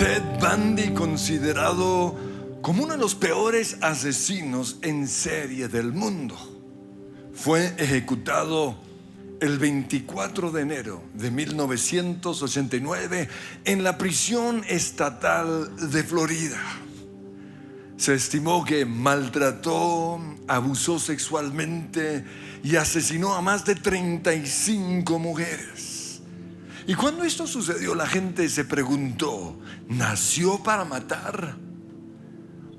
Ted Bundy, considerado como uno de los peores asesinos en serie del mundo, fue ejecutado el 24 de enero de 1989 en la prisión estatal de Florida. Se estimó que maltrató, abusó sexualmente y asesinó a más de 35 mujeres. Y cuando esto sucedió, la gente se preguntó: ¿nació para matar?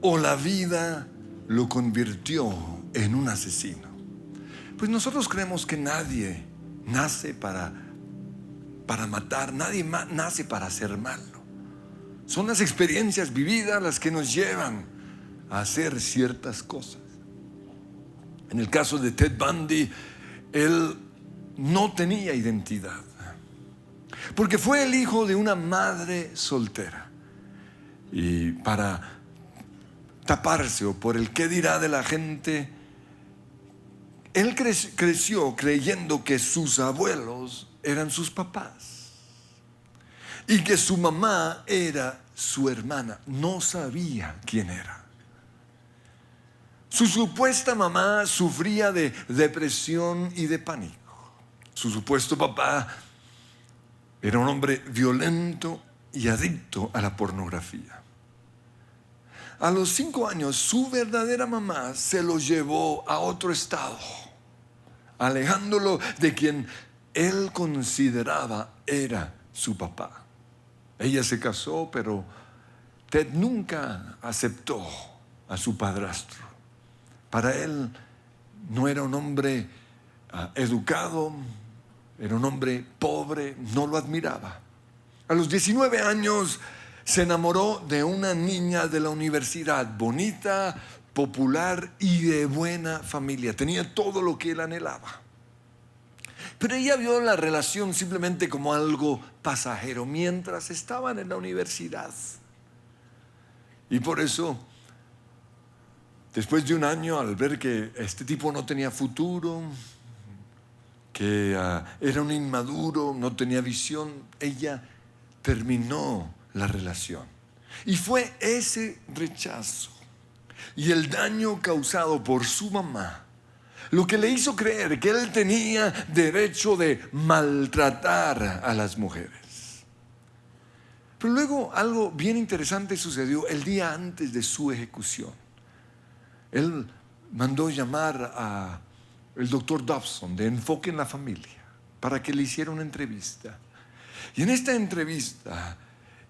¿O la vida lo convirtió en un asesino? Pues nosotros creemos que nadie nace para matar, nadie nace para hacer malo. Son las experiencias vividas las que nos llevan a hacer ciertas cosas. En el caso de Ted Bundy, él no tenía identidad, porque fue el hijo de una madre soltera. Y para taparse o por el qué dirá de la gente, él creció creyendo que sus abuelos eran sus papás y que su mamá era su hermana. No sabía quién era. Su supuesta mamá sufría de depresión y de pánico. Su supuesto papá era un hombre violento y adicto a la pornografía. A los 5 años, su verdadera mamá se lo llevó a otro estado, alejándolo de quien él consideraba era su papá. Ella se casó, pero Ted nunca aceptó a su padrastro. Para él no era un hombre educado, era un hombre pobre, no lo admiraba. A los 19 años se enamoró de una niña de la universidad, bonita, popular y de buena familia. Tenía todo lo que él anhelaba. Pero ella vio la relación simplemente como algo pasajero mientras estaban en la universidad. Y por eso, después de un año, al ver que este tipo no tenía futuro, que era un inmaduro, no tenía visión, ella terminó la relación. Y fue ese rechazo y el daño causado por su mamá lo que le hizo creer que él tenía derecho de maltratar a las mujeres. Pero luego algo bien interesante sucedió el día antes de su ejecución. Él mandó llamar al doctor Dobson de Enfoque en la Familia para que le hiciera una entrevista. Y en esta entrevista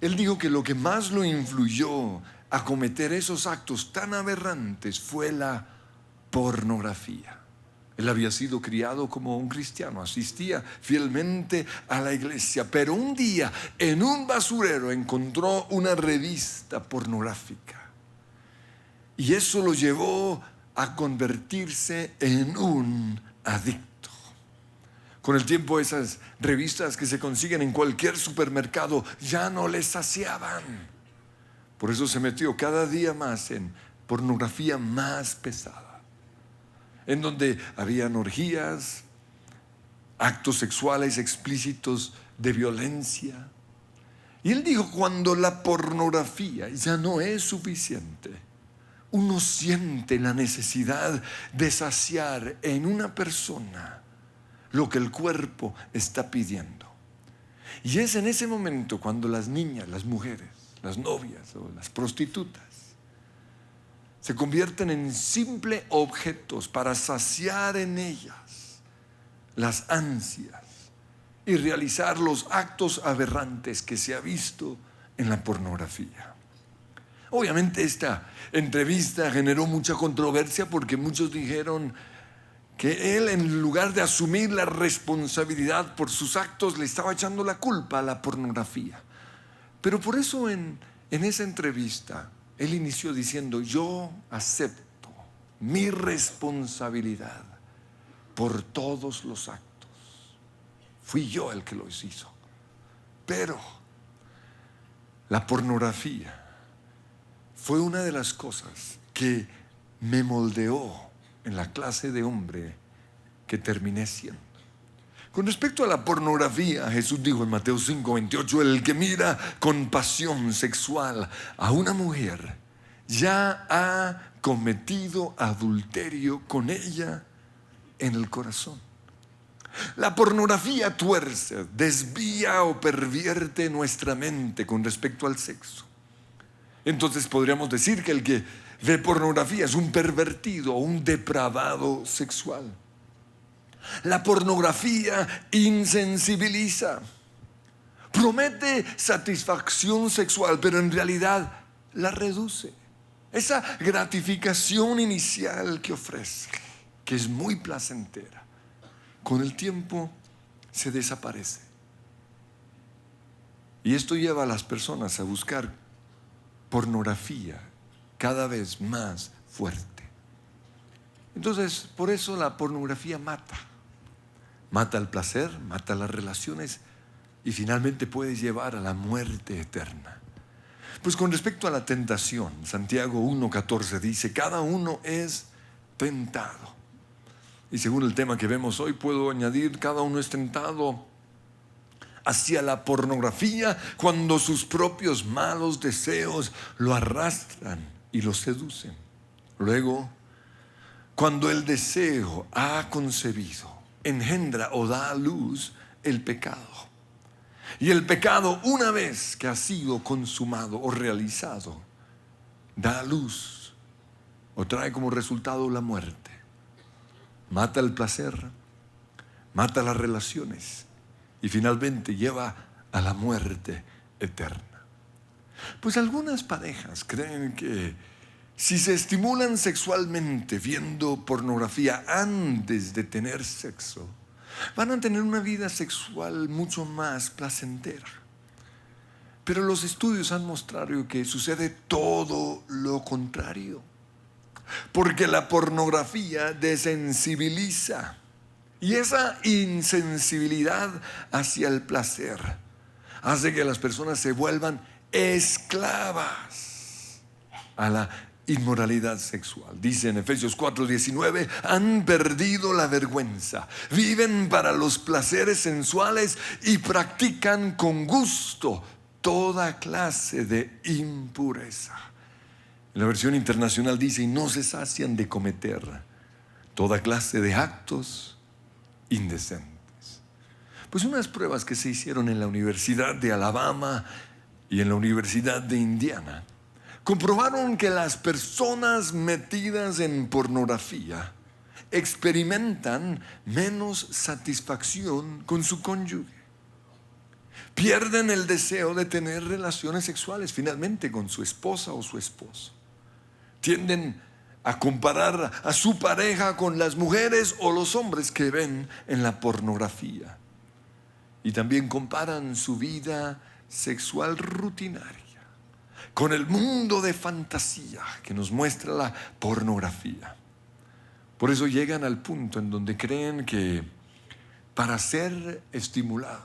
él dijo que lo que más lo influyó a cometer esos actos tan aberrantes fue la pornografía. Él había sido criado como un cristiano, asistía fielmente a la iglesia, pero un día en un basurero encontró una revista pornográfica y eso lo llevó a convertirse en un adicto. Con el tiempo, esas revistas que se consiguen en cualquier supermercado ya no le saciaban. Por eso se metió cada día más en pornografía más pesada, en donde habían orgías, actos sexuales explícitos de violencia. Y él dijo: cuando la pornografía ya no es suficiente, uno siente la necesidad de saciar en una persona lo que el cuerpo está pidiendo. Y es en ese momento cuando las niñas, las mujeres, las novias o las prostitutas se convierten en simples objetos para saciar en ellas las ansias y realizar los actos aberrantes que se ha visto en la pornografía. Obviamente esta entrevista generó mucha controversia porque muchos dijeron que él, en lugar de asumir la responsabilidad por sus actos, le estaba echando la culpa a la pornografía. Pero por eso en esa entrevista él inició diciendo: yo acepto mi responsabilidad por todos los actos. Fui yo el que los hizo. Pero la pornografía fue una de las cosas que me moldeó en la clase de hombre que terminé siendo. Con respecto a la pornografía, Jesús dijo en Mateo 5:28, el que mira con pasión sexual a una mujer ya ha cometido adulterio con ella en el corazón. La pornografía tuerce, desvía o pervierte nuestra mente con respecto al sexo. Entonces podríamos decir que el que ve pornografía es un pervertido o un depravado sexual. La pornografía insensibiliza, promete satisfacción sexual, pero en realidad la reduce. Esa gratificación inicial que ofrece, que es muy placentera, con el tiempo se desaparece. Y esto lleva a las personas a buscar pornografía cada vez más fuerte. Entonces, por eso la pornografía mata. Mata el placer, mata las relaciones y finalmente puede llevar a la muerte eterna. Pues con respecto a la tentación, Santiago 1:14 dice, cada uno es tentado. Y según el tema que vemos hoy, puedo añadir, cada uno es tentado hacia la pornografía cuando sus propios malos deseos lo arrastran y lo seducen. Luego, cuando el deseo ha concebido, engendra o da a luz el pecado. Y el pecado, una vez que ha sido consumado o realizado, da a luz o trae como resultado la muerte. Mata el placer, mata las relaciones y finalmente lleva a la muerte eterna. Pues algunas parejas creen que si se estimulan sexualmente viendo pornografía antes de tener sexo, van a tener una vida sexual mucho más placentera. Pero los estudios han mostrado que sucede todo lo contrario. Porque la pornografía desensibiliza. Y esa insensibilidad hacia el placer hace que las personas se vuelvan esclavas a la inmoralidad sexual. Dice en Efesios 4:19, han perdido la vergüenza, viven para los placeres sensuales y practican con gusto toda clase de impureza. La versión internacional dice, y no se sacian de cometer toda clase de actos indecentes. Pues unas pruebas que se hicieron en la Universidad de Alabama y en la Universidad de Indiana comprobaron que las personas metidas en pornografía experimentan menos satisfacción con su cónyuge. Pierden el deseo de tener relaciones sexuales finalmente con su esposa o su esposo. Tienden a comparar a su pareja con las mujeres o los hombres que ven en la pornografía. Y también comparan su vida sexual rutinaria con el mundo de fantasía que nos muestra la pornografía. Por eso llegan al punto en donde creen que para ser estimulados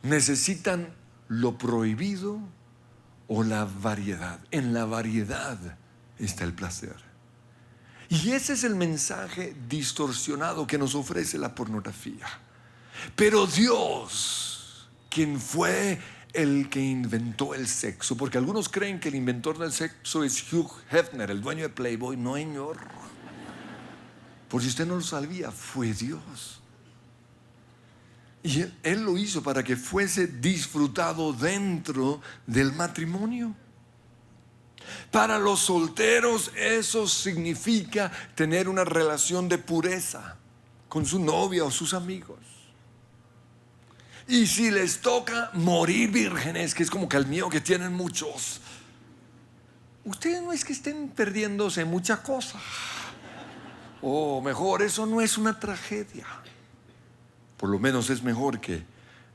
necesitan lo prohibido o la variedad. En la variedad está el placer. Y ese es el mensaje distorsionado que nos ofrece la pornografía. Pero Dios, quien fue el que inventó el sexo, porque algunos creen que el inventor del sexo es Hugh Hefner, el dueño de Playboy. No, señor. Por si usted no lo sabía, fue Dios. Y Él lo hizo para que fuese disfrutado dentro del matrimonio. Para los solteros eso significa tener una relación de pureza con su novia o sus amigos. Y si les toca morir vírgenes, que es como que el mío que tienen muchos, ustedes no es que estén perdiéndose mucha cosa. O mejor, eso no es una tragedia. Por lo menos es mejor que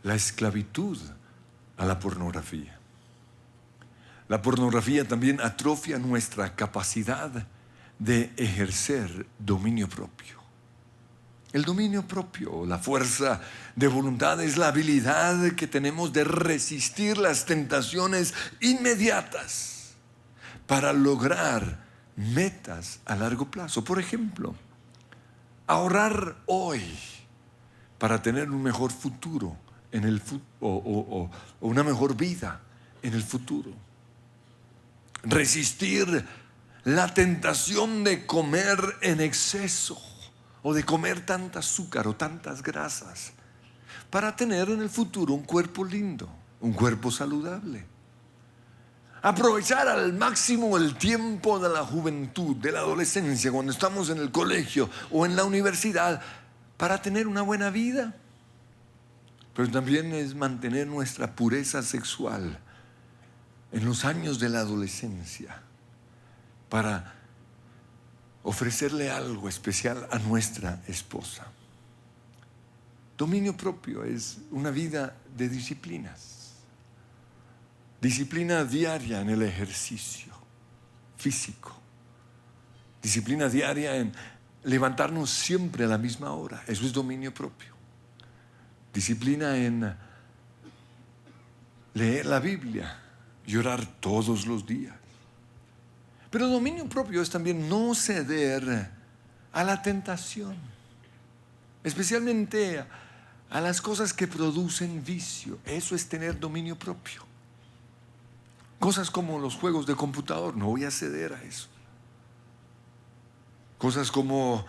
la esclavitud a la pornografía. La pornografía también atrofia nuestra capacidad de ejercer dominio propio. El dominio propio, la fuerza de voluntad, es la habilidad que tenemos de resistir las tentaciones inmediatas para lograr metas a largo plazo. Por ejemplo, ahorrar hoy para tener un mejor futuro o una mejor vida en el futuro. Resistir la tentación de comer en exceso o de comer tanta azúcar o tantas grasas para tener en el futuro un cuerpo lindo, un cuerpo saludable. Aprovechar al máximo el tiempo de la juventud, de la adolescencia, cuando estamos en el colegio o en la universidad, para tener una buena vida. Pero también es mantener nuestra pureza sexual en los años de la adolescencia, para ofrecerle algo especial a nuestra esposa. Dominio propio es una vida de disciplinas. Disciplina diaria en el ejercicio físico. Disciplina diaria en levantarnos siempre a la misma hora. Eso es dominio propio. Disciplina en leer la Biblia y orar todos los días. Pero dominio propio es también no ceder a la tentación, especialmente a las cosas que producen vicio. Eso es tener dominio propio. Cosas como los juegos de computador, no voy a ceder a eso. Cosas como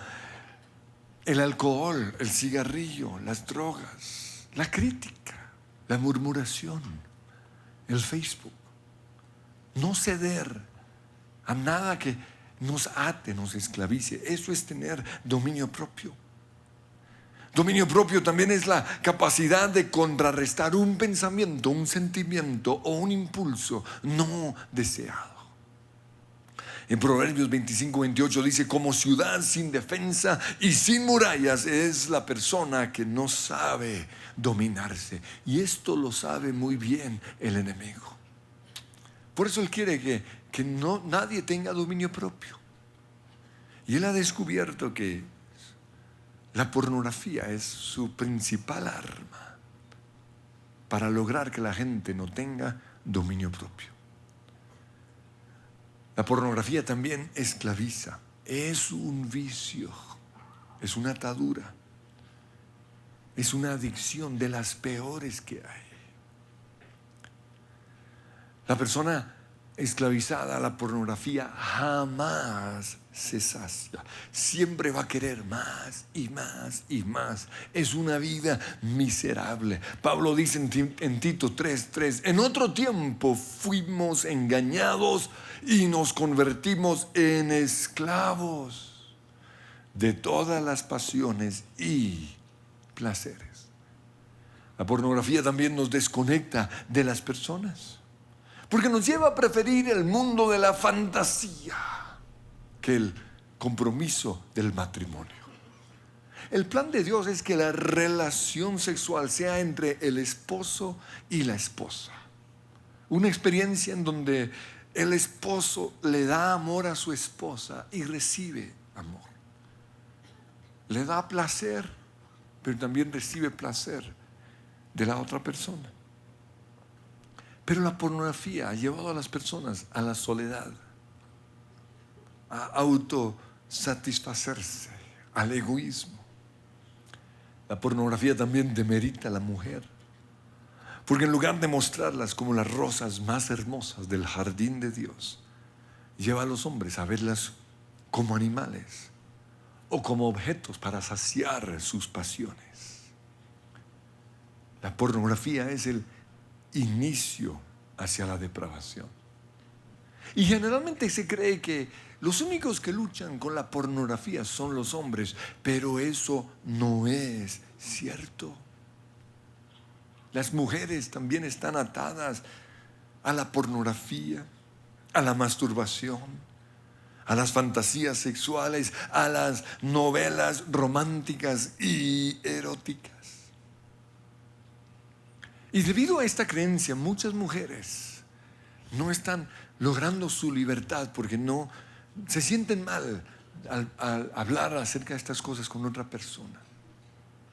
el alcohol, el cigarrillo, las drogas, la crítica, la murmuración, el Facebook. No ceder a nada que nos ate, nos esclavice. Eso es tener dominio propio. Dominio propio también es la capacidad de contrarrestar un pensamiento, un sentimiento o un impulso no deseado. En Proverbios 25-28 dice: como ciudad sin defensa y sin murallas es la persona que no sabe dominarse. Y esto lo sabe muy bien el enemigo. Por eso él quiere que nadie tenga dominio propio. Y él ha descubierto que la pornografía es su principal arma para lograr que la gente no tenga dominio propio. La pornografía también esclaviza. Es un vicio, es una atadura, es una adicción de las peores que hay. La persona esclavizada a la pornografía jamás se sacia. Siempre va a querer más y más y más. Es una vida miserable. Pablo dice en Tito 3:3: en otro tiempo fuimos engañados y nos convertimos en esclavos de todas las pasiones y placeres. La pornografía también nos desconecta de las personas, porque nos lleva a preferir el mundo de la fantasía que el compromiso del matrimonio. El plan de Dios es que la relación sexual sea entre el esposo y la esposa. Una experiencia en donde el esposo le da amor a su esposa y recibe amor. Le da placer, pero también recibe placer de la otra persona. Pero la pornografía ha llevado a las personas a la soledad, a autosatisfacerse, al egoísmo. La pornografía también demerita a la mujer, porque en lugar de mostrarlas como las rosas más hermosas del jardín de Dios, lleva a los hombres a verlas como animales o como objetos para saciar sus pasiones. La pornografía es el inicio hacia la depravación. Y generalmente se cree que los únicos que luchan con la pornografía son los hombres, pero eso no es cierto. Las mujeres también están atadas a la pornografía, a la masturbación, a las fantasías sexuales, a las novelas románticas y eróticas. Y debido a esta creencia, muchas mujeres no están logrando su libertad porque no se sienten mal al hablar acerca de estas cosas con otra persona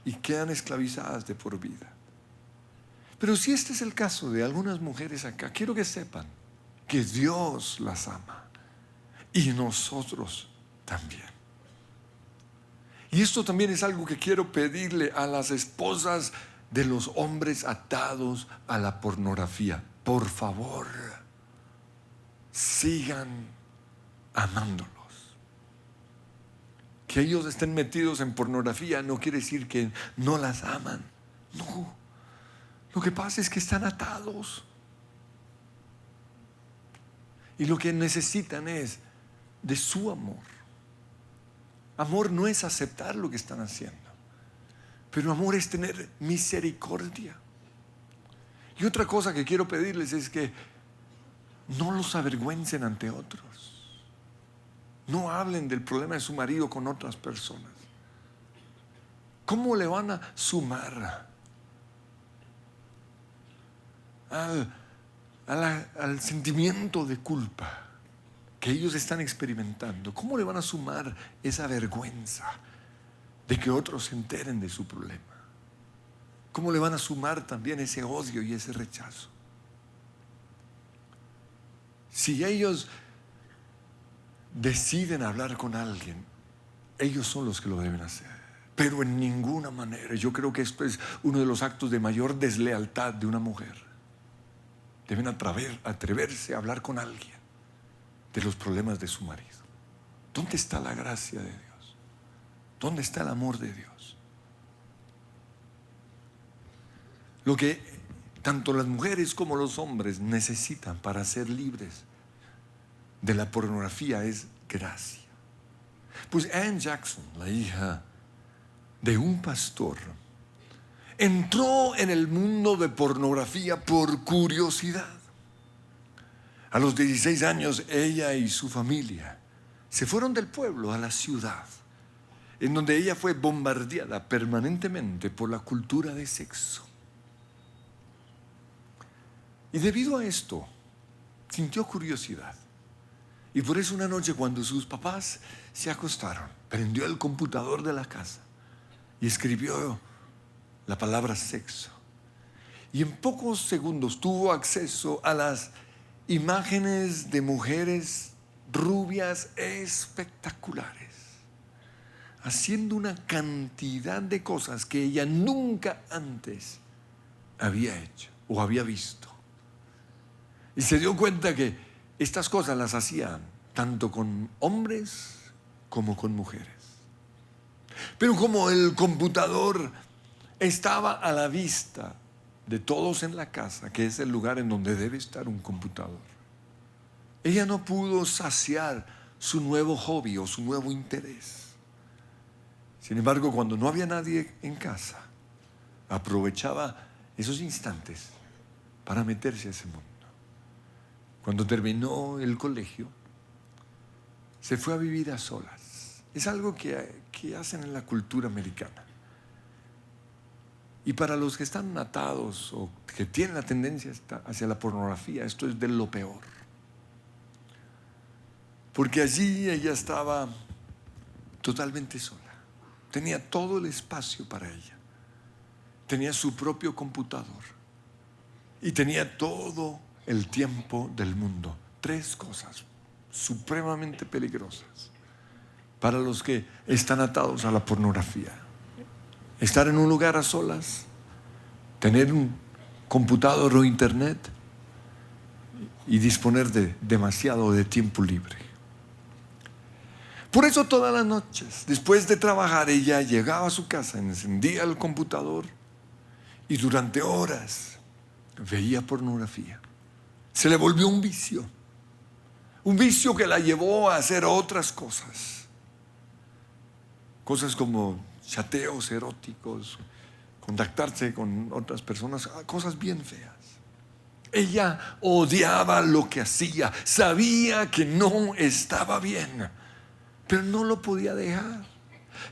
y quedan esclavizadas de por vida. Pero si este es el caso de algunas mujeres acá, quiero que sepan que Dios las ama y nosotros también. Y esto también es algo que quiero pedirle a las esposas de los hombres atados a la pornografía. Por favor, sigan amándolos. Que ellos estén metidos en pornografía no quiere decir que no las aman. No. Lo que pasa es que están atados. Y lo que necesitan es de su amor. Amor no es aceptar lo que están haciendo, pero amor es tener misericordia. Y otra cosa que quiero pedirles es que no los avergüencen ante otros. No hablen del problema de su marido con otras personas. ¿Cómo le van a sumar al sentimiento de culpa que ellos están experimentando? ¿Cómo le van a sumar esa vergüenza de que otros se enteren de su problema? ¿Cómo le van a sumar también ese odio y ese rechazo? Si ellos deciden hablar con alguien, ellos son los que lo deben hacer. Pero en ninguna manera. Yo creo que esto es uno de los actos de mayor deslealtad de una mujer. Deben atreverse a hablar con alguien de los problemas de su marido. ¿Dónde está la gracia de Dios? ¿Dónde está el amor de Dios? Lo que tanto las mujeres como los hombres necesitan para ser libres de la pornografía es gracia. Pues Ann Jackson, la hija de un pastor, entró en el mundo de pornografía por curiosidad. A los 16 años, ella y su familia se fueron del pueblo a la ciudad, en donde ella fue bombardeada permanentemente por la cultura de sexo. Y debido a esto, sintió curiosidad. Y por eso una noche, cuando sus papás se acostaron, prendió el computador de la casa y escribió la palabra sexo. Y en pocos segundos tuvo acceso a las imágenes de mujeres rubias espectaculares, haciendo una cantidad de cosas que ella nunca antes había hecho o había visto. Y se dio cuenta que estas cosas las hacían tanto con hombres como con mujeres. Pero como el computador estaba a la vista de todos en la casa, que es el lugar en donde debe estar un computador, ella no pudo saciar su nuevo hobby o su nuevo interés. Sin embargo, cuando no había nadie en casa, aprovechaba esos instantes para meterse a ese mundo. Cuando terminó el colegio, se fue a vivir a solas. Es algo que hacen en la cultura americana. Y para los que están atados o que tienen la tendencia hacia la pornografía, esto es de lo peor. Porque allí ella estaba totalmente sola. Tenía todo el espacio para ella. Tenía su propio computador. Y tenía todo el tiempo del mundo. 3 cosas supremamente peligrosas para los que están atados a la pornografía: estar en un lugar a solas, tener un computador o internet y disponer de demasiado de tiempo libre. Por eso todas las noches, después de trabajar, ella llegaba a su casa, encendía el computador y durante horas veía pornografía. Se le volvió un vicio que la llevó a hacer otras cosas. Cosas como chateos eróticos, contactarse con otras personas, cosas bien feas. Ella odiaba lo que hacía, sabía que no estaba bien, pero no lo podía dejar.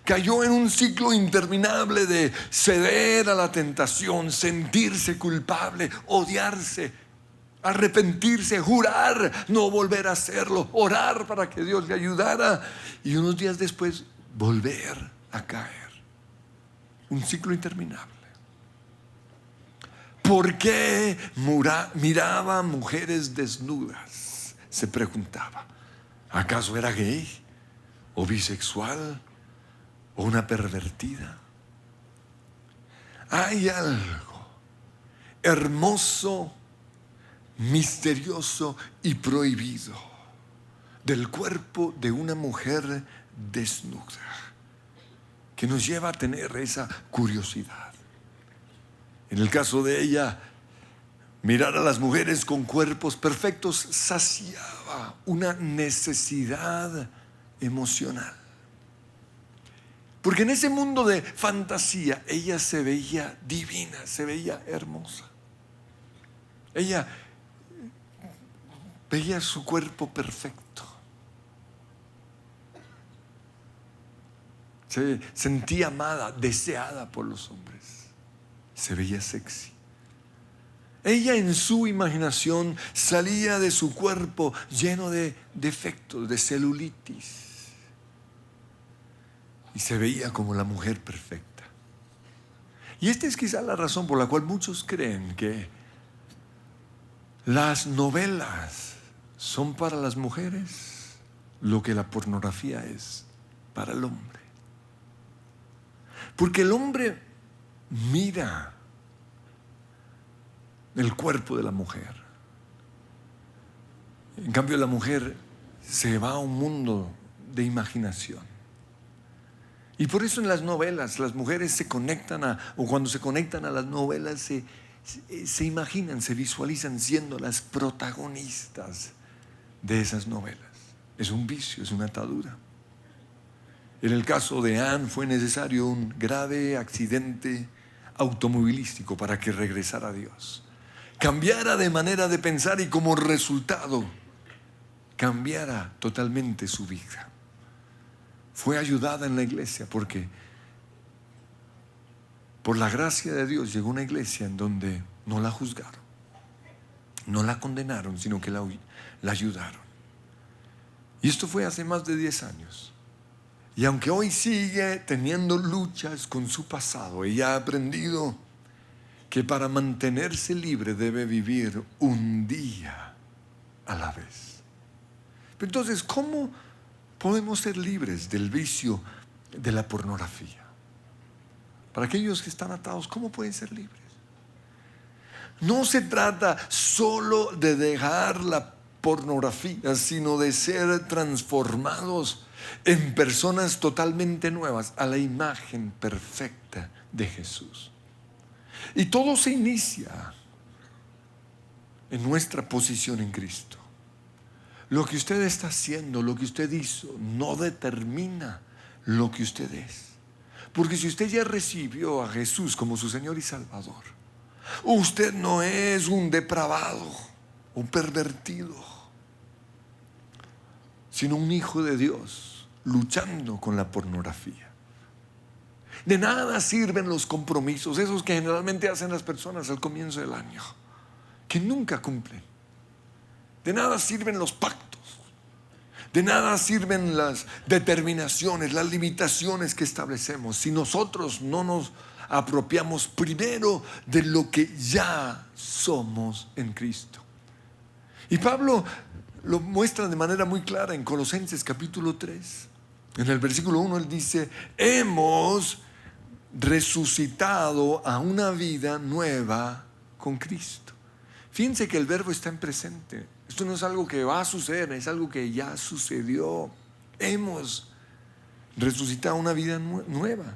Cayó en un ciclo interminable de ceder a la tentación, sentirse culpable, odiarse, arrepentirse, jurar no volver a hacerlo, orar para que Dios le ayudara y unos días después volver a caer. Un ciclo interminable. ¿Por qué miraba mujeres desnudas? Se preguntaba. ¿Acaso era gay o bisexual o una pervertida. Hay algo hermoso, misterioso y prohibido del cuerpo de una mujer desnuda que nos lleva a tener esa curiosidad. En el caso de ella, mirar a las mujeres con cuerpos perfectos saciaba una necesidad emocional. Porque en ese mundo de fantasía, ella se veía divina, se veía hermosa. Ella veía su cuerpo perfecto. Se sentía amada, deseada por los hombres. Se veía sexy. Ella en su imaginación salía de su cuerpo lleno de defectos, de celulitis. Y se veía como la mujer perfecta. Y esta es quizá la razón por la cual muchos creen que las novelas son para las mujeres lo que la pornografía es para el hombre. Porque el hombre mira el cuerpo de la mujer. En cambio, la mujer se va a un mundo de imaginación. Y por eso en las novelas las mujeres se conectan o cuando se conectan a las novelas se imaginan, se visualizan siendo las protagonistas de esas novelas. Es un vicio, es una atadura. En el caso de Anne fue necesario un grave accidente automovilístico para que regresara a Dios, cambiara de manera de pensar y como resultado cambiara totalmente su vida. Fue ayudada en la iglesia porque por la gracia de Dios llegó a una iglesia en donde no la juzgaron, no la condenaron, sino que la ayudaron. Y esto fue hace más de 10 años. Y aunque hoy sigue teniendo luchas con su pasado, ella ha aprendido que para mantenerse libre debe vivir un día a la vez. Pero entonces, ¿cómo podemos ser libres del vicio de la pornografía? Para aquellos que están atados, ¿cómo pueden ser libres? No se trata solo de dejar la pornografía, sino de ser transformados en personas totalmente nuevas a la imagen perfecta de Jesús. Y todo se inicia en nuestra posición en Cristo. Lo que usted está haciendo, lo que usted hizo, no determina lo que usted es. Porque si usted ya recibió a Jesús como su Señor y Salvador, usted no es un depravado, un pervertido, sino un hijo de Dios luchando con la pornografía. De nada sirven los compromisos, esos que generalmente hacen las personas al comienzo del año, que nunca cumplen. De nada sirven los pactos. De nada sirven las determinaciones, las limitaciones que establecemos si nosotros no nos apropiamos primero de lo que ya somos en Cristo. Y Pablo lo muestra de manera muy clara en Colosenses capítulo 3. En el versículo 1 él dice: hemos resucitado a una vida nueva con Cristo. Fíjense que el verbo está en presente. Esto no es algo que va a suceder, es algo que ya sucedió. Hemos resucitado una vida nueva.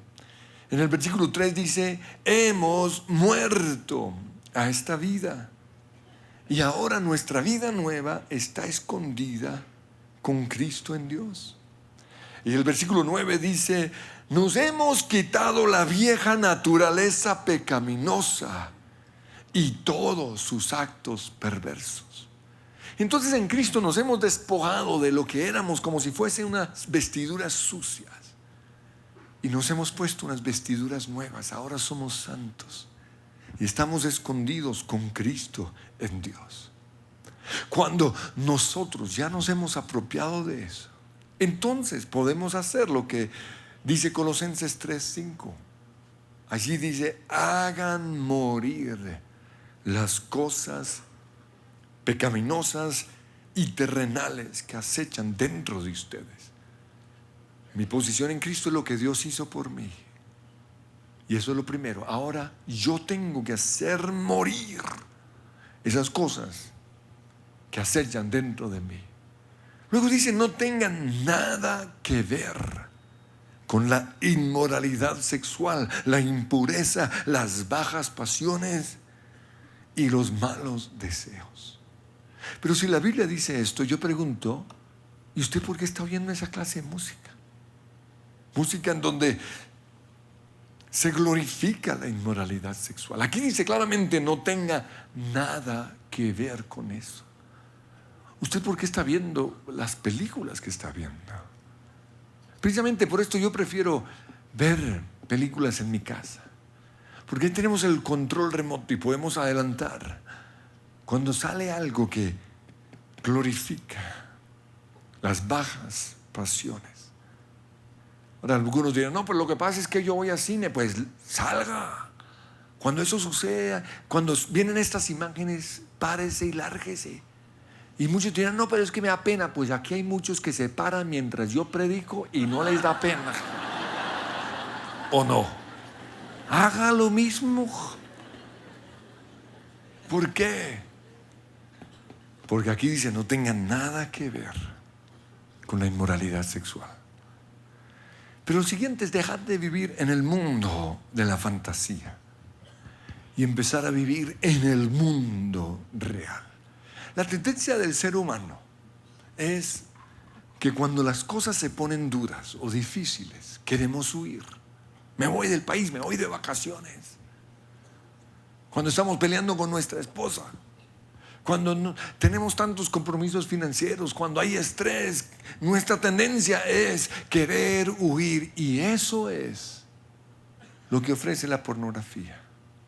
En el versículo 3 dice: hemos muerto a esta vida y ahora nuestra vida nueva está escondida con Cristo en Dios. Y el versículo 9 dice: nos hemos quitado la vieja naturaleza pecaminosa y todos sus actos perversos. Entonces en Cristo nos hemos despojado de lo que éramos como si fuesen unas vestiduras sucias y nos hemos puesto unas vestiduras nuevas. Ahora somos santos y estamos escondidos con Cristo en Dios. Cuando nosotros ya nos hemos apropiado de eso, entonces podemos hacer lo que dice Colosenses 3:5. Allí dice: hagan morir las cosas pecaminosas y terrenales que acechan dentro de ustedes. Mi posición en Cristo es lo que Dios hizo por mí. Y eso es lo primero. Ahora yo tengo que hacer morir esas cosas que acechan dentro de mí. Luego dice, no tengan nada que ver con la inmoralidad sexual, la impureza, las bajas pasiones y los malos deseos. Pero si la Biblia dice esto, yo pregunto, ¿y usted por qué está oyendo esa clase de música? Música en donde se glorifica la inmoralidad sexual. Aquí dice claramente, no tenga nada que ver con eso. ¿Usted por qué está viendo las películas que está viendo? Precisamente por esto yo prefiero ver películas en mi casa, porque ahí tenemos el control remoto y podemos adelantar cuando sale algo que glorifica las bajas pasiones. Ahora algunos dirán, no, pero lo que pasa es que yo voy al cine. Pues salga. Cuando eso suceda, cuando vienen estas imágenes, párese y lárguese. Y muchos dirán, no, pero es que me da pena. Pues aquí hay muchos que se paran mientras yo predico y no les da pena. ¿O no? Haga lo mismo. ¿Por qué? Porque aquí dice, no tengan nada que ver con la inmoralidad sexual. Pero lo siguiente es dejar de vivir en el mundo de la fantasía y empezar a vivir en el mundo real. La tendencia del ser humano es que cuando las cosas se ponen duras o difíciles, queremos huir. Me voy del país, me voy de vacaciones. Cuando estamos peleando con nuestra esposa, cuando no, tenemos tantos compromisos financieros, cuando hay estrés, nuestra tendencia es querer huir. Y eso es lo que ofrece la pornografía.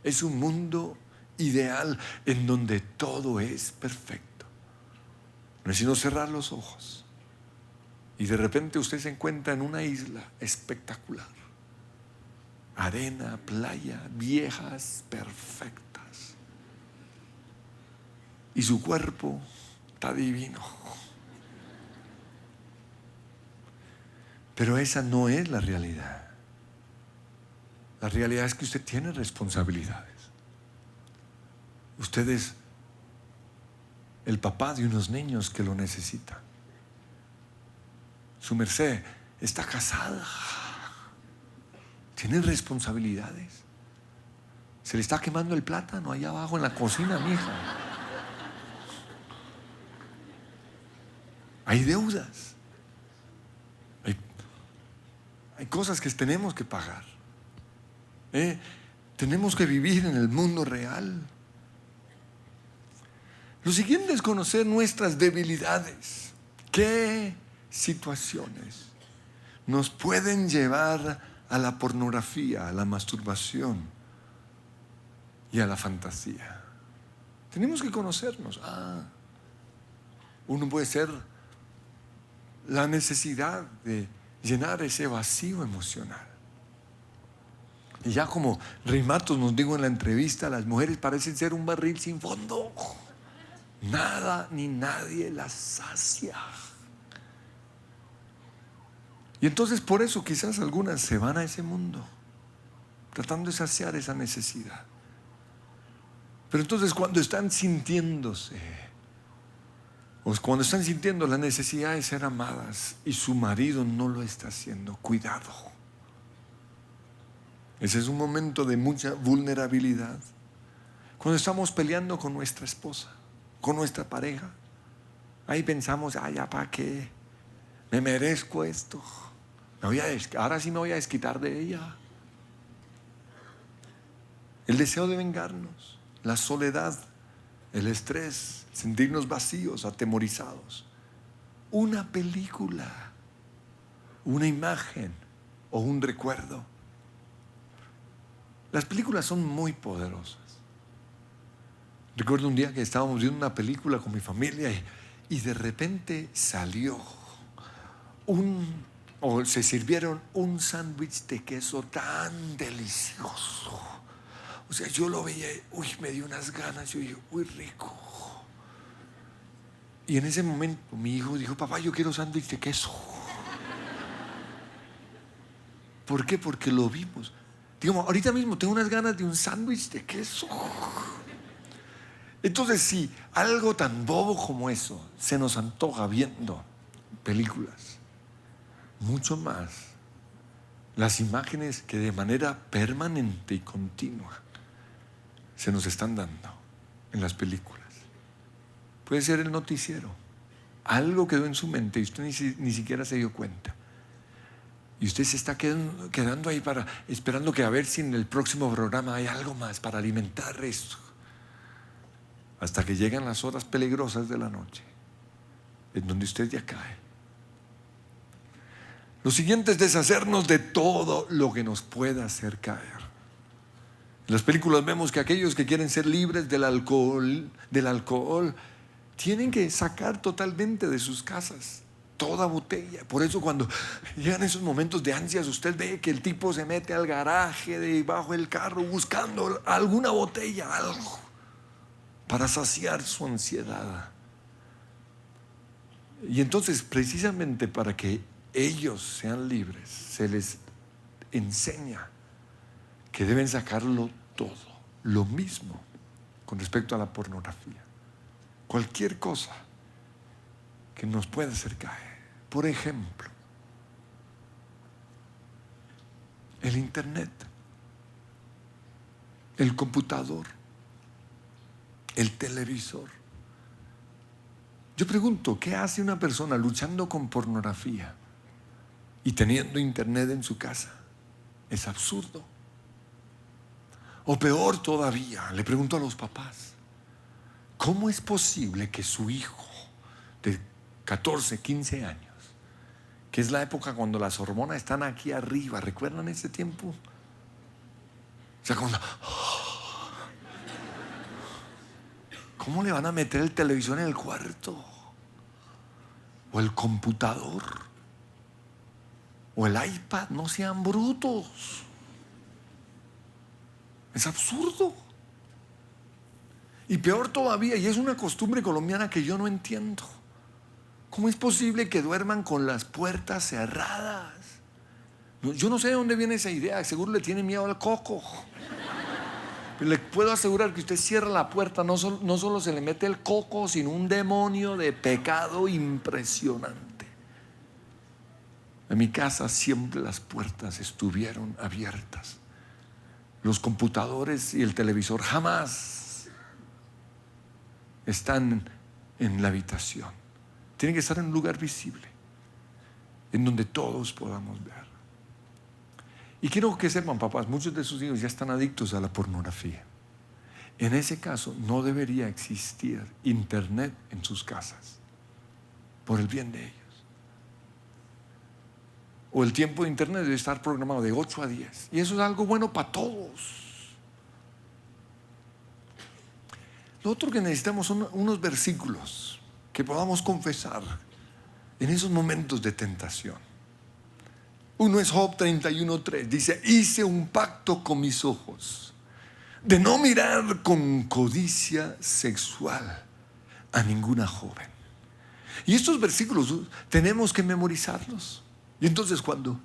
Es un mundo ideal en donde todo es perfecto. No es sino cerrar los ojos y de repente usted se encuentra en una isla espectacular. Arena, playa, viejas, perfectas. Y su cuerpo está divino. Pero esa no es la realidad. La realidad es que usted tiene responsabilidades. Usted es el papá de unos niños que lo necesitan. Su merced está casada. Tiene responsabilidades. Se le está quemando el plátano allá abajo en la cocina, mija. Hay deudas. Hay cosas que tenemos que pagar. Tenemos que vivir en el mundo real. Lo siguiente es conocer nuestras debilidades. ¿Qué situaciones nos pueden llevar a la pornografía, a la masturbación y a la fantasía? Tenemos que conocernos. Uno puede ser la necesidad de llenar ese vacío emocional. Y ya como Rey Matos nos dijo en la entrevista, las mujeres parecen ser un barril sin fondo. Nada ni nadie las sacia. Y entonces por eso quizás algunas se van a ese mundo, tratando de saciar esa necesidad. Pero entonces cuando están sintiéndose, o cuando están sintiendo la necesidad de ser amadas y su marido no lo está haciendo, cuidado. Ese es un momento de mucha vulnerabilidad. Cuando estamos peleando con nuestra esposa, con nuestra pareja, ahí pensamos, ya para qué, me merezco esto, ahora sí me voy a desquitar de ella. El deseo de vengarnos, la soledad, el estrés, sentirnos vacíos, atemorizados. Una película, una imagen o un recuerdo. Las películas son muy poderosas. Recuerdo un día que estábamos viendo una película con mi familia y de repente salió se sirvieron un sándwich de queso tan delicioso. O sea, yo lo veía, me dio unas ganas, yo dije, rico. Y en ese momento mi hijo dijo, papá, yo quiero sándwich de queso. ¿Por qué? Porque lo vimos. Digamos, ahorita mismo tengo unas ganas de un sándwich de queso. Entonces, si algo tan bobo como eso se nos antoja viendo películas, mucho más las imágenes que de manera permanente y continua se nos están dando en las películas. Puede ser el noticiero. Algo quedó en su mente y usted ni siquiera se dio cuenta. Y usted se está quedando ahí esperando que a ver si en el próximo programa hay algo más para alimentar eso. Hasta que llegan las horas peligrosas de la noche, en donde usted ya cae. Lo siguiente es deshacernos de todo lo que nos pueda hacer caer. En las películas vemos que aquellos que quieren ser libres del alcohol, tienen que sacar totalmente de sus casas toda botella. Por eso cuando llegan esos momentos de ansias, usted ve que el tipo se mete al garaje debajo del carro buscando alguna botella, algo, para saciar su ansiedad. Y entonces, precisamente para que ellos sean libres, se les enseña que deben sacarlo todo. Lo mismo con respecto a la pornografía. Cualquier cosa que nos pueda hacer caer. Por ejemplo, el internet, el computador, el televisor. Yo pregunto, ¿qué hace una persona luchando con pornografía y teniendo internet en su casa? Es absurdo. O peor todavía, le pregunto a los papás, ¿cómo es posible que su hijo de 14, 15 años, que es la época cuando las hormonas están aquí arriba, ¿recuerdan ese tiempo? O sea, ¿cómo le van a meter el televisor en el cuarto? O el computador, o el iPad. No sean brutos. Es absurdo. Y peor todavía, y es una costumbre colombiana que yo no entiendo, ¿cómo es posible que duerman con las puertas cerradas? Yo no sé de dónde viene esa idea. Seguro le tiene miedo al coco. Pero le puedo asegurar que usted cierra la puerta, no solo se le mete el coco, sino un demonio de pecado impresionante. En mi casa siempre las puertas estuvieron abiertas. Los computadores y el televisor jamás están en la habitación. Tienen que estar en un lugar visible, en donde todos podamos ver. Y quiero que sepan, papás, muchos de sus hijos ya están adictos a la pornografía. En ese caso, no debería existir internet en sus casas, por el bien de ellos. O el tiempo de internet debe estar programado de 8 a 10. Y eso es algo bueno para todos. Lo otro que necesitamos son unos versículos que podamos confesar en esos momentos de tentación. Uno es Job 31:3. Dice: hice un pacto con mis ojos de no mirar con codicia sexual a ninguna joven. Y estos versículos tenemos que memorizarlos. Y entonces cuando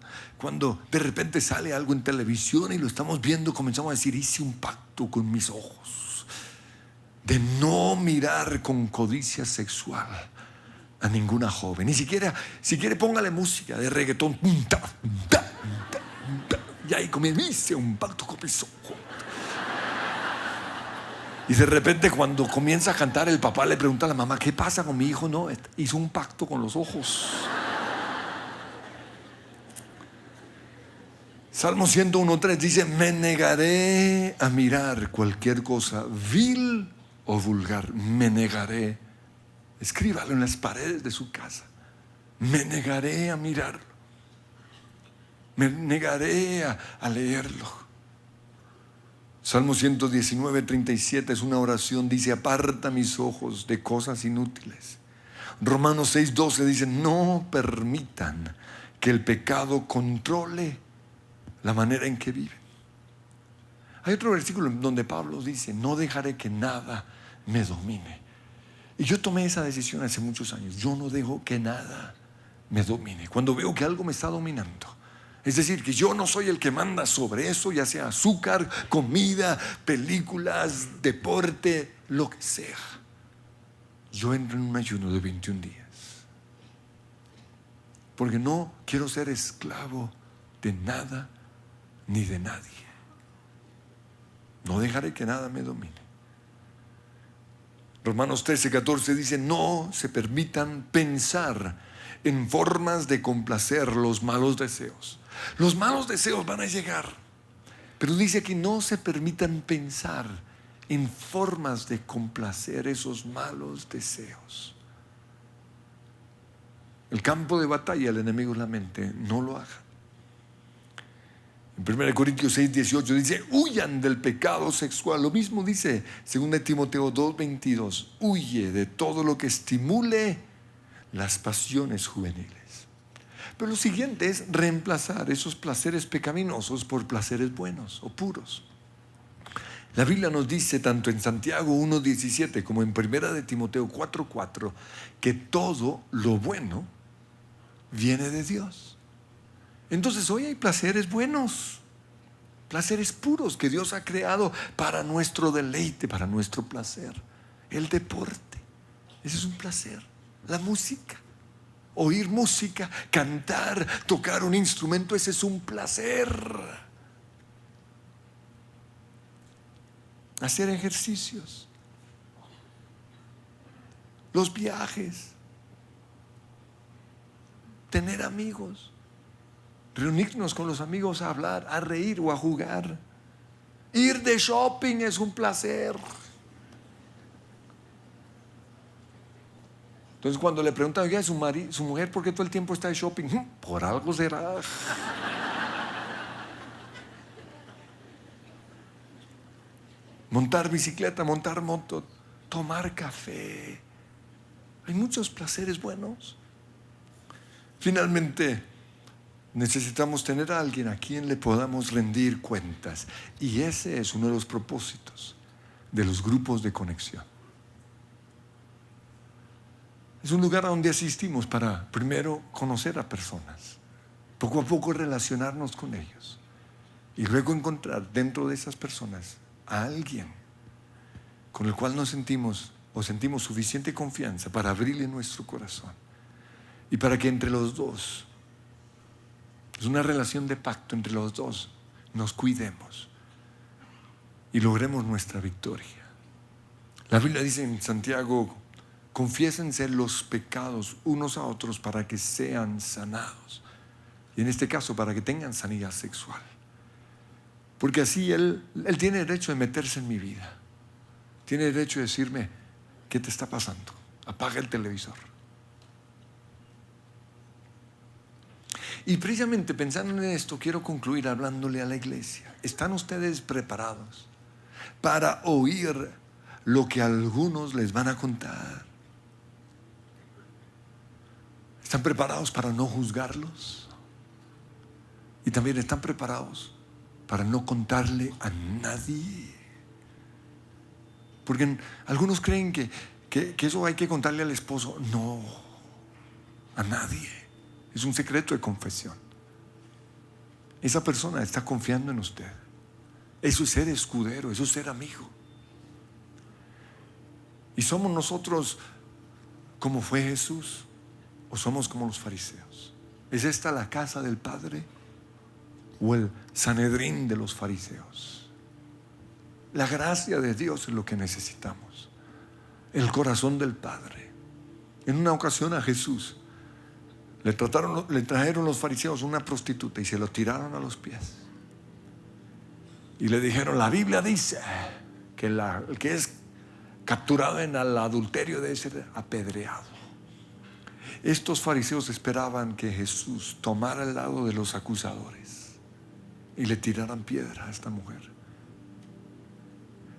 de repente sale algo en televisión y lo estamos viendo, comenzamos a decir: hice un pacto con mis ojos de no mirar con codicia sexual a ninguna joven. Ni siquiera, si quiere, póngale música de reggaetón. Y ahí hice un pacto con mis ojos. Y de repente, cuando comienza a cantar, el papá le pregunta a la mamá: ¿qué pasa con mi hijo? No, hizo un pacto con los ojos. Salmo 101:3 dice: me negaré a mirar cualquier cosa vil o vulgar. Me negaré. Escríbalo en las paredes de su casa. Me negaré a mirarlo. Me negaré a leerlo. Salmo 119:37 es una oración. Dice: aparta mis ojos de cosas inútiles. Romanos 6:12 dice: no permitan que el pecado controle la manera en que viven. Hay otro versículo donde Pablo dice: no dejaré que nada me domine. Y yo tomé esa decisión hace muchos años. Yo no dejo que nada me domine. Cuando veo que algo me está dominando, Es decir, que yo no soy el que manda sobre eso, ya sea azúcar, comida, películas, deporte, lo que sea. Yo entro en un ayuno de 21 días. Porque no quiero ser esclavo de nada ni de nadie. No dejaré que nada me domine. Romanos 13:14 dice: no se permitan pensar en formas de complacer los malos deseos. Los malos deseos van a llegar, pero dice que no se permitan pensar en formas de complacer esos malos deseos. El campo de batalla del enemigo es la mente. No lo hagan. En 1 Corintios 6:18 dice: huyan del pecado sexual. Lo mismo dice 2 Timoteo 2:22: huye de todo lo que estimule las pasiones juveniles. Pero lo siguiente es reemplazar esos placeres pecaminosos por placeres buenos o puros. La Biblia nos dice tanto en Santiago 1:17 como en 1 Timoteo 4:4 que todo lo bueno viene de Dios. Entonces hoy hay placeres buenos, placeres puros que Dios ha creado para nuestro deleite, para nuestro placer. El deporte, ese es un placer. La música, oír música, cantar, tocar un instrumento, ese es un placer. Hacer ejercicios, los viajes, tener amigos, reunirnos con los amigos a hablar, a reír o a jugar. Ir de shopping es un placer. Entonces cuando le preguntan: oiga, su mujer, ¿por qué todo el tiempo está de shopping? Por algo será. Montar bicicleta, montar moto, tomar café. Hay muchos placeres buenos. Finalmente, necesitamos tener a alguien a quien le podamos rendir cuentas. Y ese es uno de los propósitos de los grupos de conexión. Es un lugar a donde asistimos para primero conocer a personas, poco a poco relacionarnos con ellos y luego encontrar dentro de esas personas a alguien con el cual nos sentimos suficiente confianza para abrirle nuestro corazón y para que entre los dos, es una relación de pacto entre los dos, nos cuidemos y logremos nuestra victoria. La Biblia dice en Santiago: confiésense los pecados unos a otros para que sean sanados. Y en este caso, para que tengan sanidad sexual. Porque así Él tiene derecho de meterse en mi vida. Tiene derecho de decirme: ¿qué te está pasando? Apaga el televisor. Y precisamente pensando en esto, quiero concluir hablándole a la iglesia. ¿Están ustedes preparados para oír lo que algunos les van a contar? ¿Están preparados para no juzgarlos? Y también están preparados para no contarle a nadie. Porque algunos creen que eso hay que contarle al esposo. No, a nadie. Es un secreto de confesión. Esa persona está confiando en usted. Eso es ser escudero, eso es ser amigo. ¿Y somos nosotros como fue Jesús? ¿O somos como los fariseos? ¿Es esta la casa del Padre? ¿O el Sanedrín de los fariseos? La gracia de Dios es lo que necesitamos. El corazón del Padre. En una ocasión a Jesús le trajeron los fariseos una prostituta y se lo tiraron a los pies. Y le dijeron: la Biblia dice que el que es capturado en el adulterio debe ser apedreado. Estos fariseos esperaban que Jesús tomara el lado de los acusadores y le tiraran piedra a esta mujer.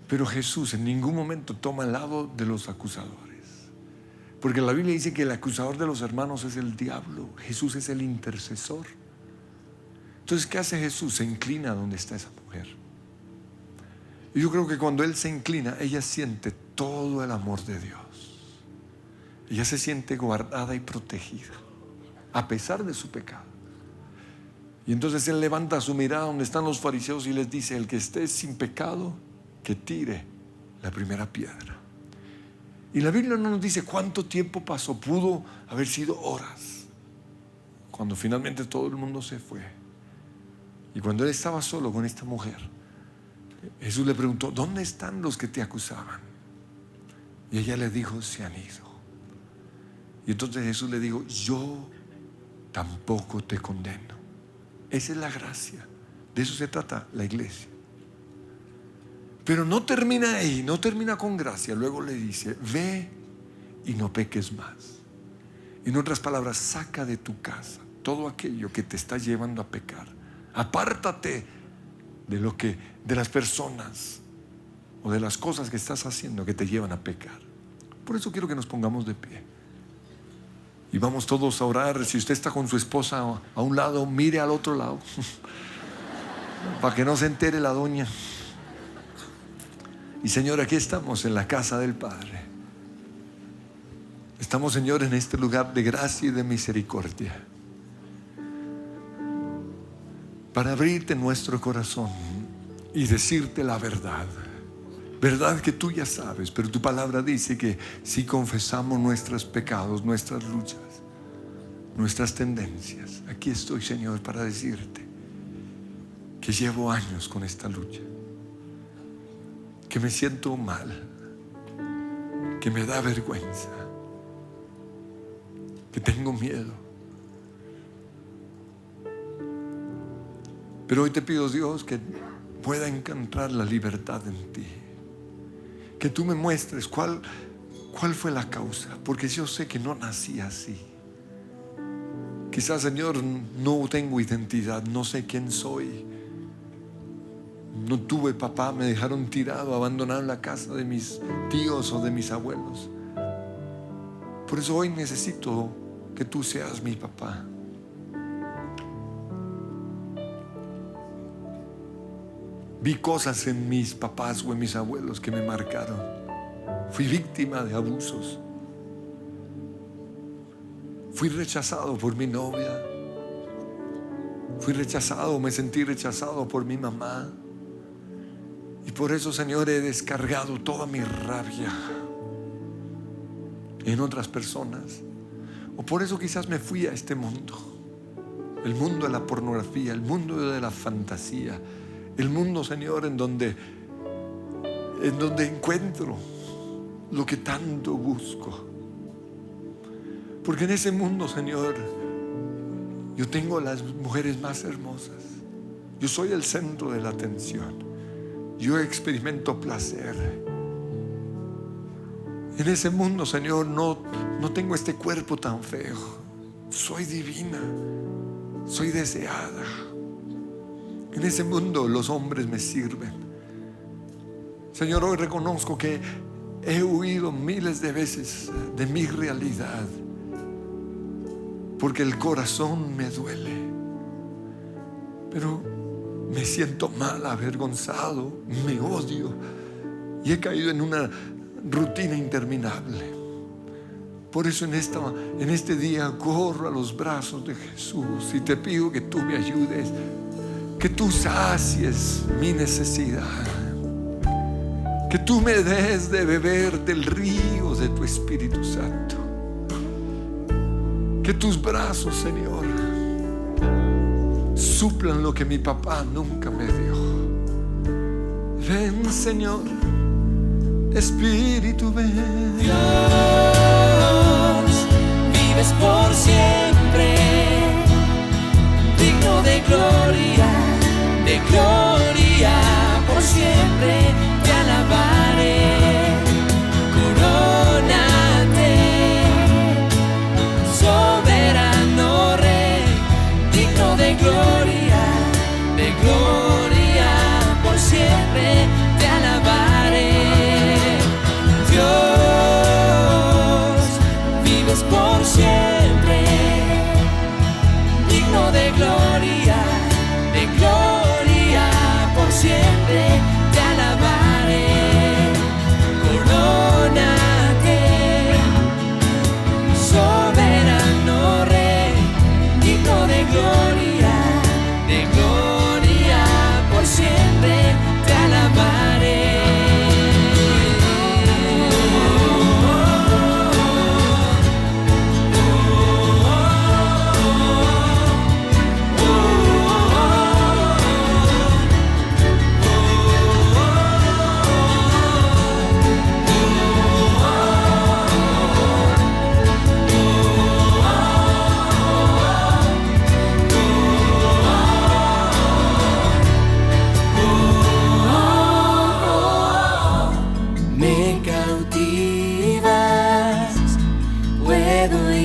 Pero Jesús en ningún momento toma el lado de los acusadores, porque la Biblia dice que el acusador de los hermanos es el diablo. Jesús es el intercesor. Entonces, ¿qué hace Jesús? Se inclina donde está esa mujer. Y yo creo que cuando Él se inclina, ella siente todo el amor de Dios. Ella se siente guardada y protegida a pesar de su pecado. Y entonces Él levanta su mirada donde están los fariseos y les dice: el que esté sin pecado, que tire la primera piedra. Y la Biblia no nos dice cuánto tiempo pasó. Pudo haber sido horas, cuando finalmente todo el mundo se fue. Y cuando Él estaba solo con esta mujer, Jesús le preguntó: ¿dónde están los que te acusaban? Y ella le dijo: se han ido. Y entonces Jesús le dijo: yo tampoco te condeno. Esa es la gracia. De eso se trata la iglesia. Pero no termina ahí, no termina con gracia. Luego le dice: ve y no peques más. En otras palabras, saca de tu casa todo aquello que te está llevando a pecar. Apártate de las personas o de las cosas que estás haciendo que te llevan a pecar. Por eso quiero que nos pongamos de pie y vamos todos a orar. Si usted está con su esposa a un lado, mire al otro lado para que no se entere la doña. Y Señor, aquí estamos en la casa del Padre. Estamos, Señor, en este lugar de gracia y de misericordia, para abrirte nuestro corazón y decirte la verdad. Verdad que tú ya sabes, pero tu palabra dice que si confesamos nuestros pecados, nuestras luchas, nuestras tendencias, aquí estoy, Señor, para decirte que llevo años con esta lucha, que me siento mal, que me da vergüenza, que tengo miedo. Pero hoy te pido, Dios, que pueda encontrar la libertad en ti, que tú me muestres cuál fue la causa, porque yo sé que no nací así. Quizás, Señor, no tengo identidad, no sé quién soy, no tuve papá, me dejaron tirado, abandonado en la casa de mis tíos o de mis abuelos. Por eso hoy necesito que tú seas mi papá. Vi cosas en mis papás o en mis abuelos que me marcaron. Fui víctima de abusos. Fui rechazado por mi novia. Me sentí rechazado por mi mamá. Y por eso, Señor, he descargado toda mi rabia en otras personas. O por eso quizás me fui a este mundo. El mundo de la pornografía, el mundo de la fantasía. El mundo, Señor, en donde encuentro lo que tanto busco. Porque en ese mundo, Señor, yo tengo las mujeres más hermosas. Yo soy el centro de la atención. Yo experimento placer. En ese mundo, Señor, no tengo este cuerpo tan feo. Soy divina. Soy deseada. En ese mundo los hombres me sirven. Señor, hoy reconozco que he huido miles de veces de mi realidad, porque el corazón me duele. Pero me siento mal, avergonzado, me odio y he caído en una rutina interminable. Por eso en este día corro a los brazos de Jesús y te pido que tú me ayudes, que tú sacies mi necesidad, que tú me des de beber del río de tu Espíritu Santo, que tus brazos, Señor, suplan lo que mi papá nunca me dio. Ven, Señor, Espíritu, ven. Dios, vives por siempre, digno de gloria, por siempre te alabaré. Corónate, soberano Rey, digno de gloria, por siempre te alabaré. Dios, vives por siempre, digno de gloria, por siempre te alabaré. Corónate, soberano Rey, digno de gloria,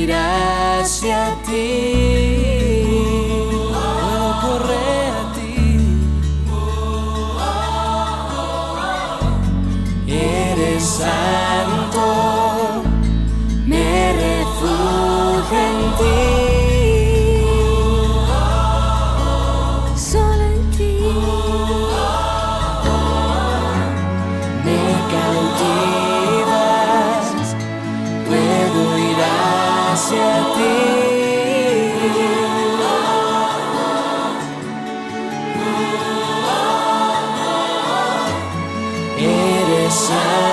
ir hacia ti. Puedo correr a ti. Eres santo, me refugio en ti. Solo en ti. Me cautivas, puedo ir hacia ti. Eres santo.